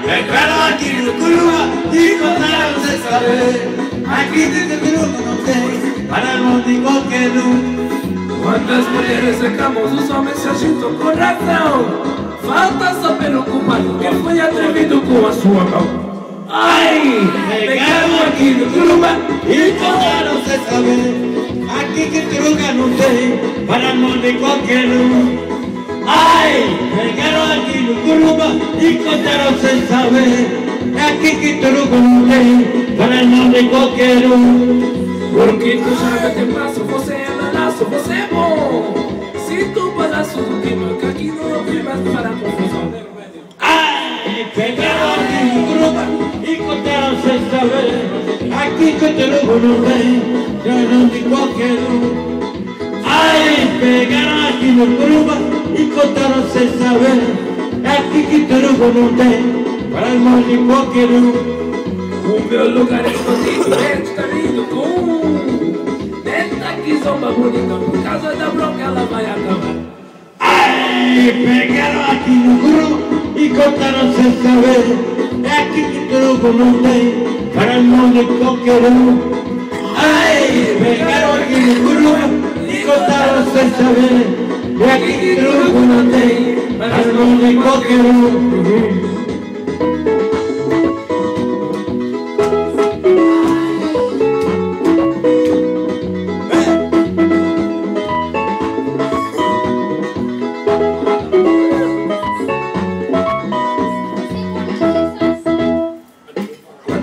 pegaram aqui no Curuba e contaram sem saber. Aqui dentro do Curuba não tem para mão de qualquer um. Quando as mulheres reclamam, os homens se agitam com razão. Falta saber o culpado que foi atrevido com a sua mão. Ai, pegaram aqui no Curuba e contaram sem saber. Aqui que truca não tem para mão de qualquer um. Ai, pegaram aqui no Curuba e contaram sem saber. Aqui que truca não tem para mão de qualquer um. Porque tu joga de passo, você é lanaço, você é bom. Se tu pedaço do que manca aqui não ouvi mais para a confusão. Ai, pegaram aqui no Curuba e contaram sem saber. Aqui que truca não tem para mão de qualquer um. Ai, pegaram aqui no Curuba e contaram sem saber. Aqui que truca não tem para mão de qualquer um. O meu lugar é escondido, está lindo com neta que zomba bonita, por causa da bronca ela vai acabar. Ai, pegaram aqui no Curuba e contaram sem saber. É aqui que truco não tem para mão de qualquer um. Ai, pegaram aqui no Curuba e contaram sem saber. É aqui que truco não tem para mão de qualquer um.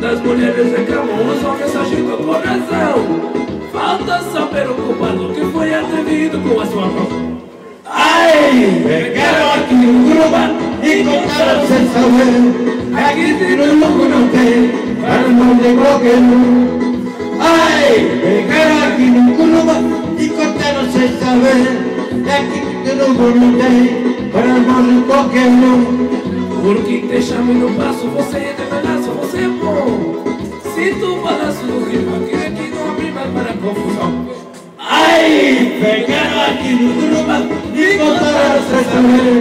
As mulheres reclamam, os homens se agitam com razão. Falta saber o culpado que foi atrevido com a sua mão. Ai, pegaram aqui no Curuba e contaram sem saber. Aqui de truco não tem para mão de qualquer um. Ai, pegaram aqui no Curuba e contaram sem saber. Aqui de truco não tem para mão de qualquer um. Porque te chamo no passo, você é de pedaço, você é bom. Se tu balanço no rima, que aqui não abre mais para confusão. Ai, pegaram aqui no Curuba e contaram sem saber.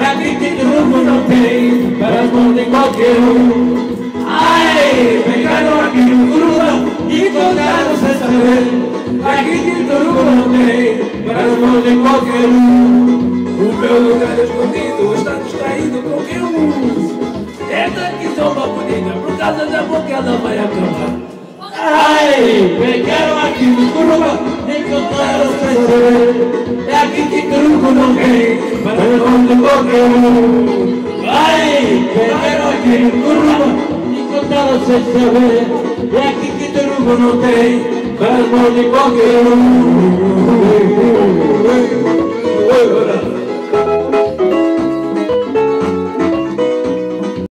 Aqui que truco não tem para mão de qualquer um. Ai, pegaram aqui no Curuba e contaram sem saber. Aqui que truco não tem para mão de qualquer um. O meu lugar é escondido, está distraído com quem uso. Essa que zomba bonita, por causa da boca ela vai acabar. Ai, pegaram aqui no Curuba e contaram sem saber. É aqui que truco não tem para mão de qualquer um. Ai, pegaram aqui no Curuba e contaram sem saber. É aqui que truco não tem para mão de qualquer um.